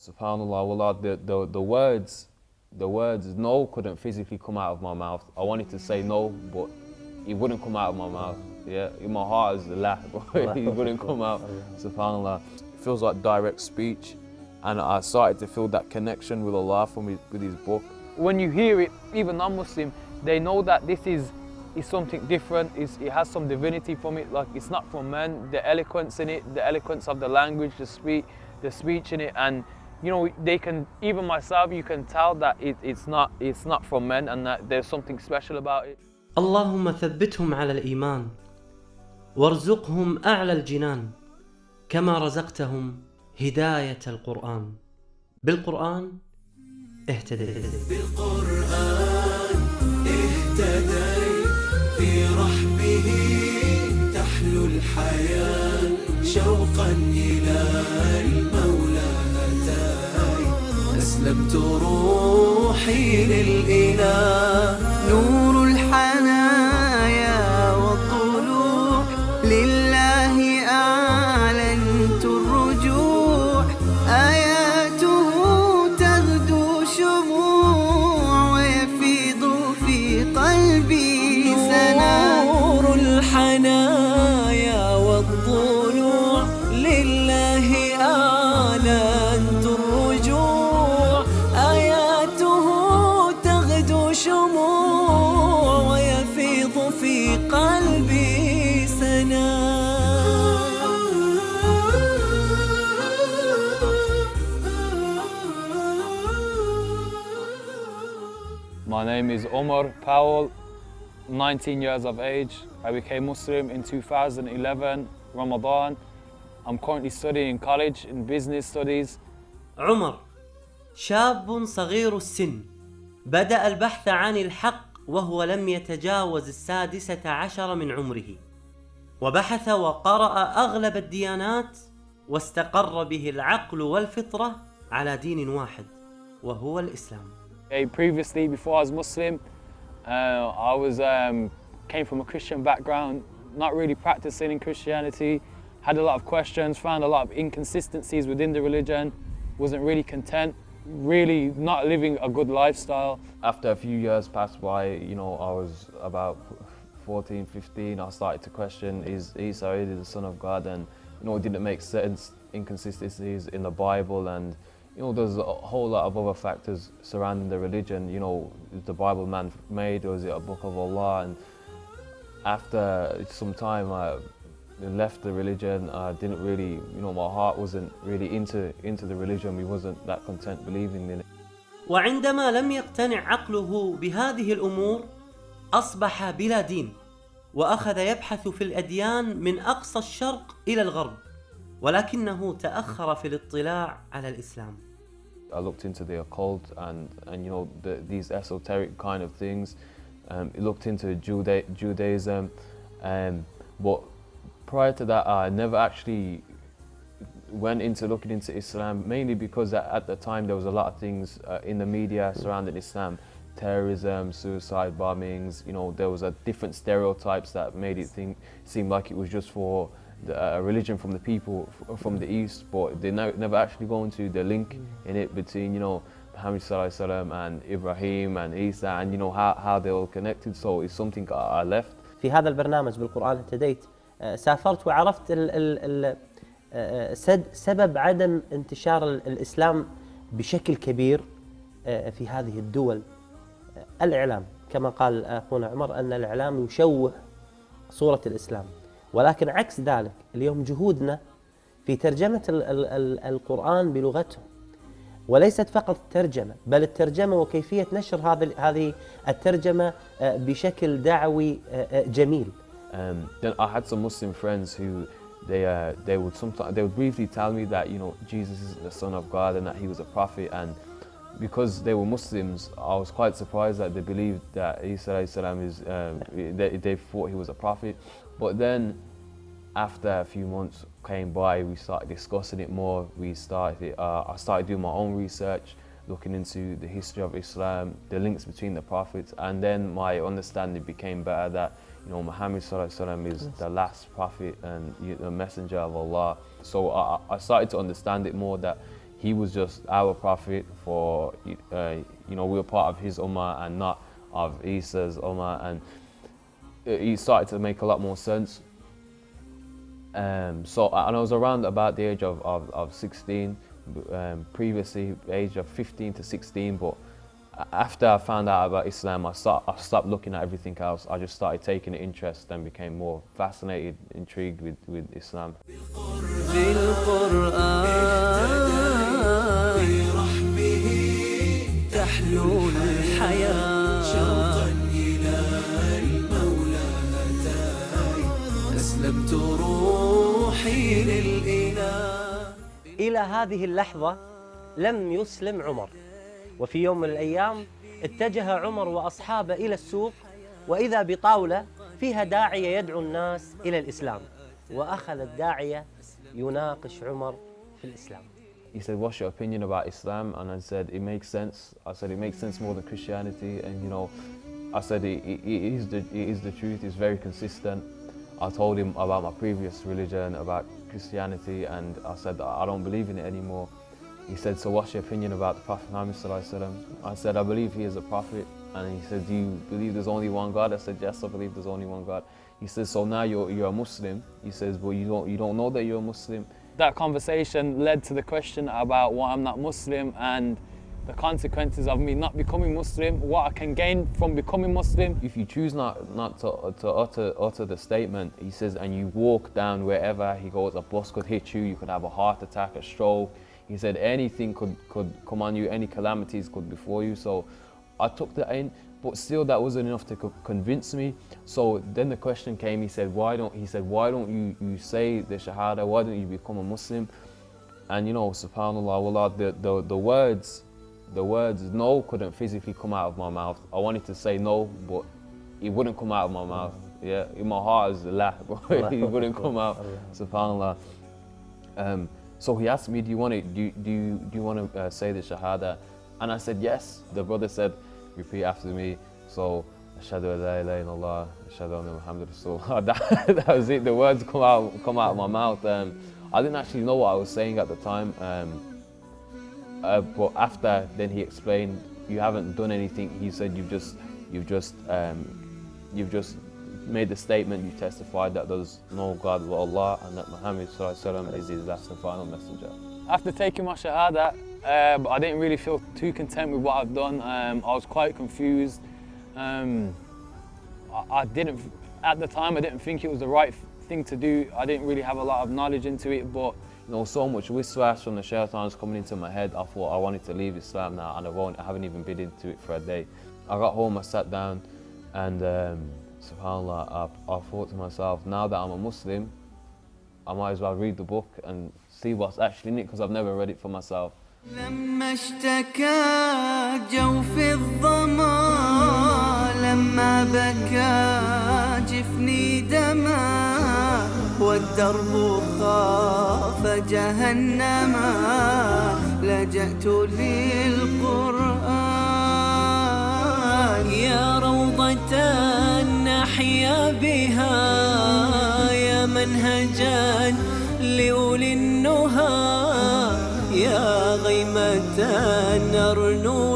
Subhanallah, wallah, the words no couldn't physically come out of my mouth. I wanted to say no, but it wouldn't come out of my mouth. Yeah, in my heart is the la, but it wouldn't come out. Subhanallah, it feels like direct speech, and I started to feel that connection with Allah with his book. When you hear it, even non-Muslim, they know that this is something different. It has some divinity from it. Like, it's not from men. The eloquence in it, the eloquence of the language, the speech in it, and you know, they can, even myself, you can tell that it's not from men, and that there's something special about it. اللهم ثبتهم على الإيمان وارزقهم أعلى الجنان كما رزقتهم هداية القرآن. بالقرآن اهتديت. بالقرآن اهتديت، في رحمه تحلو الحياة، شوقا إلى المولى أتاي، أسلمت روحي للإله، نور الحنايا والطلوع، لله أعلنت الرجوع، آياته تغدو شموع، ويفيض في قلبي سنا، نور الحنايا والطلوع، لله أعلنت الرجوع، آياته تغدو شموع، ويفيض في قلبي سنا. My name is Omar Powell, 19 years of age. I became Muslim in 2011, Ramadan. I'm currently studying in college in business studies. عمر شاب صغير السن، بدأ البحث عن الحق وهو لم يتجاوز 16 من عمره، وبحث وقرأ أغلب الديانات، واستقر به العقل والفطرة على دين واحد وهو الإسلام. Previously, before I was Muslim, came from a Christian background, not really practicing in Christianity, had a lot of questions, found a lot of inconsistencies within the religion, wasn't really content, really not living a good lifestyle. After a few years passed by, you know, I was about 14, 15, I started to question, is Isa really the Son of God? And, you know, it didn't make sense, inconsistencies in the Bible, and, you know, there's a whole lot of other factors surrounding the religion. You know, is the Bible man-made, or is it a book of Allah? And after some time, I left the religion. I didn't really, you know, my heart wasn't really into the religion. We wasn't that content believing in it. وعندما لم يقتنع عقله بهذه الأمور أصبح بلا دين، وأخذ يبحث في الأديان من أقصى الشرق إلى الغرب، ولكنه تأخر في الاطلاع على الإسلام. I looked into the occult and you know, these esoteric kind of things. Looked into Judaism, but prior to that, I never actually went into looking into Islam, mainly because at the time there was a lot of things in the media surrounding Islam, terrorism, suicide bombings. You know, there was different stereotypes that made it seem like it was just for a religion from the people from the East, but they never actually go into the link in it between, you know, Muhammad sallallahu alaihi wasallam and Ibrahim and Isa, and you know how they're all connected. So it's something I left. في هذا البرنامج بالقرآن اهتديت سافرت وعرفت سبب عدم انتشار الإسلام بشكل كبير في هذه الدول. الإعلام، كما قال أخونا عمر، أن الإعلام يشوه صورة الإسلام، ولكن عكس ذلك اليوم جهودنا في ترجمة القرآن بلغتهم، وليست فقط الترجمة، بل الترجمة وكيفية نشر هذه الترجمة بشكل دعوي جميل. Then I had some Muslim friends who they would briefly tell me that, you know, Jesus is the Son of God and that he was a prophet, and because they were Muslims, I was quite surprised that they believed that Isa alayhi salam is they thought he was a prophet. But then after a few months came by, we started discussing it more. I started doing my own research, looking into the history of Islam, the links between the prophets, and then my understanding became better that, you know, Muhammad sallallahu alaihi wasallam is the last prophet and the messenger of Allah. So I started to understand it more, that he was just our prophet for, you know, we were part of his ummah and not of Isa's ummah, and it started to make a lot more sense. So, and I was around about the age of 16, previously age of 15 to 16, but after I found out about Islam, I stopped looking at everything else. I just started taking an interest and became more fascinated, intrigued with Islam. إلى هذه اللحظة لم يسلم عمر، وفي يوم من الأيام اتجه عمر وأصحابه إلى السوق، وإذا بطاولة فيها داعية يدعو الناس إلى الإسلام، وأخذ الداعية يناقش عمر في الإسلام. He said, "What's your opinion about Islam?" And I said, "It makes sense." I said, "It makes sense more than Christianity." And you know, I said, it is the truth. It's very consistent. I told him about my previous religion, about Christianity, and I said, "I don't believe in it anymore." He said, "So what's your opinion about the Prophet Muhammad sallallahu alaihi wasallam?" I said, "I believe he is a prophet." And he said, "Do you believe there's only one God?" I said, "Yes, I believe there's only one God." He says, "So now you're a Muslim." He says, "Well, you don't know that you're a Muslim." That conversation led to the question about why I'm not Muslim and the consequences of me not becoming Muslim, what I can gain from becoming Muslim. If you choose not to utter the statement, he says, and you walk down wherever, he goes, a bus could hit you, you could have a heart attack, a stroke. He said anything could come on you, any calamities could befall you. So I took that in, but still that wasn't enough to convince me. So then the question came, he said, why don't you say the Shahada, why don't you become a Muslim? And you know, subhanAllah, wallah, the words no couldn't physically come out of my mouth. I wanted to say no, but it wouldn't come out of my mouth. Yeah, in my heart is la, but it wouldn't come out, subhanAllah. So he asked me, do you want to say the Shahada? And I said yes. The brother said, repeat after me. So, Ashhadu an la ilaha illallah, Ashhadu anna Muhammad Rasulullah. That was it. The words come out of my mouth. I didn't actually know what I was saying at the time. But after, then he explained, you haven't done anything. He said, you've just made the statement, you testified that there's no God but Allah and that Muhammad is his last and final messenger. After taking my Shahada, I didn't really feel too content with what I've done. I was quite confused. At the time, I didn't think it was the right thing to do. I didn't really have a lot of knowledge into it, but you know, so much waswas from the shaitans coming into my head. I thought I wanted to leave Islam now, and I haven't even been into it for a day. I got home, I sat down, and subhanAllah, I thought to myself, now that I'm a Muslim, I might as well read the book and see what's actually in it, because I've never read it for myself. لما اشتكى جوف الظما لما بكى جفني دما والدرب خاف جهنما لجأت للقرآن يا روضة نحيا بها يا منهجا لأولي النهى يا غيمة نرنو